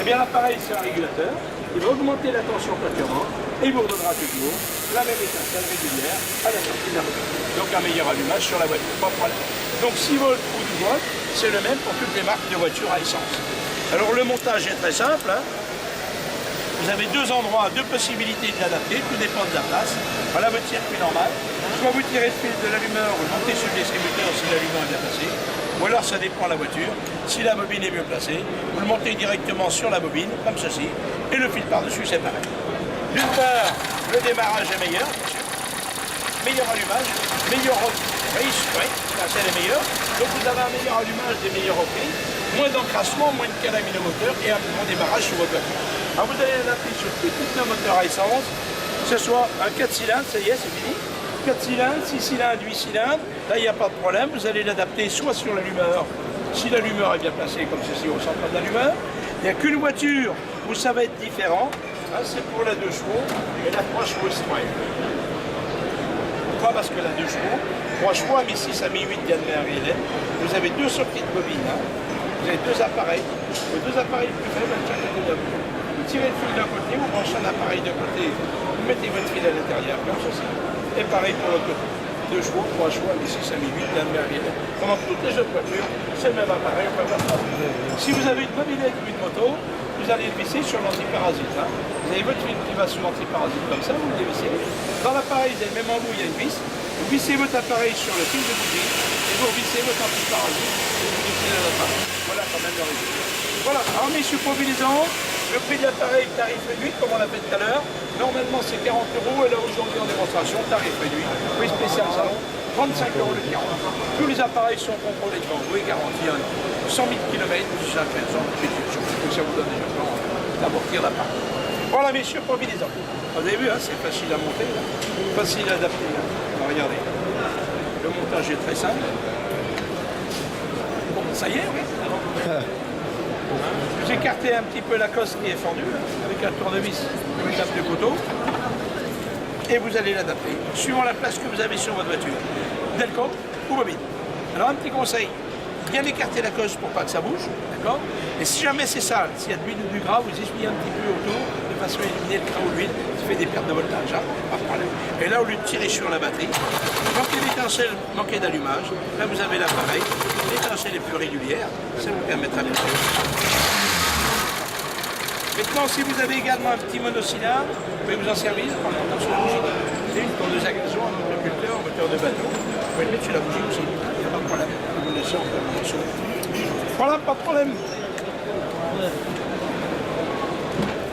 bien l'appareil c'est un régulateur, il va augmenter la tension pâturante et il vous redonnera toujours la même étincelle régulière à la sortie de la moto. Donc un meilleur allumage sur la voiture, pas de problème. Donc 6 volts ou 12 volts, c'est le même pour toutes les marques de voitures à essence. Alors le montage est très simple, hein. Vous avez deux endroits, deux possibilités de l'adapter, tout dépend de la place. Voilà votre circuit normal. Soit vous tirez le fil de l'allumeur, vous le montez sur le distributeur si l'allumeur est bien placé, ou alors ça dépend de la voiture. Si la bobine est mieux placée, vous le montez directement sur la bobine, comme ceci, et le fil par-dessus, c'est pareil. D'une part, le démarrage est meilleur, bien sûr. Meilleur allumage, meilleur race, oui, c'est les meilleurs. Donc vous avez un meilleur allumage, des meilleurs reprises, moins d'encrassement, moins de calamine au moteur et un bon démarrage sur votre voiture. Alors vous allez l'adapter sur tous nos moteurs à essence, que ce soit un 4 cylindres, ça y est, c'est fini. 4 cylindres, 6 cylindres, 8 cylindres, là il n'y a pas de problème, vous allez l'adapter soit sur l'allumeur, si l'allumeur est bien placé comme ceci au centre de l'allumeur. Il n'y a qu'une voiture où ça va être différent, hein, c'est pour la 2 chevaux et la 3 chevaux Sprite. Pourquoi? Parce que la 2 chevaux, 3 chevaux à mi-6 à mi-8 diamètre réel, vous avez deux sorties de bobine, hein. Vous avez deux appareils, les deux appareils plus faibles à chaque côté de la bobine. Vous tirez le fil d'un côté, vous branchez un appareil de côté, vous mettez votre fil à l'intérieur, comme ceci. Et pareil pour l'autre côté. 2 chevaux, 3 chevaux, à mi-6 à mi-8 diamètre réel. Pendant toutes les autres voitures, c'est le même appareil, on peut pas faire. Si vous avez une bobinette ou une moto, vous allez le visser sur l'antiparasite. Hein. Vous avez votre fil qui va sur l'antiparasite comme ça, vous le dévissez. Dans l'appareil, vous avez le même embout, il y a une vis. Vous vissez votre appareil sur le fil de bougie et vous vissez votre antiparasite et vous vissez la lapin. Voilà quand même le résultat. Voilà, alors messieurs mobilisants, le prix de l'appareil tarif réduit, comme on l'a fait tout à l'heure. Normalement c'est 40 € et là aujourd'hui en démonstration, tarif réduit. Prix spécial salon, 35 € le 40. Tous les appareils sont contrôlés devant vous et garantis 100 000 km jusqu'à 15 ans. Donc ça vous donne déjà le temps d'amortir l'appareil. Voilà messieurs mobilisants. Vous avez vu, hein, c'est facile à monter, là. Facile à adapter. Là. Alors, regardez, le montage est très simple. Bon, ça y est, oui. Vous écartez un petit peu la cosse qui est fendue, là, avec un tournevis, une table de couteau, et vous allez l'adapter, suivant la place que vous avez sur votre voiture. Delco ou bobine. Alors un petit conseil, bien écarter la cosse pour pas que ça bouge, d'accord? Et si jamais c'est sale, s'il y a de l'huile ou du gras, vous essuyez un petit peu autour, de façon à éliminer le gras ou l'huile, ça fait des pertes de voltage, hein, pas de problème. Et là, au lieu de tirer sur la batterie, manquez d'étincelle, manquez d'allumage, là vous avez l'appareil, l'étincelle est plus régulière, ça vous permettra de faire. Maintenant, si vous avez également un petit monocylindre, vous pouvez vous en servir en le montant sur la bougie. C'est une tondeuse à gazon, un motoculteur, un moteur de bateau. Vous pouvez le mettre sur la bougie aussi, il n'y a pas de problème. Vous le laissez en morceaux. Voilà, pas de problème.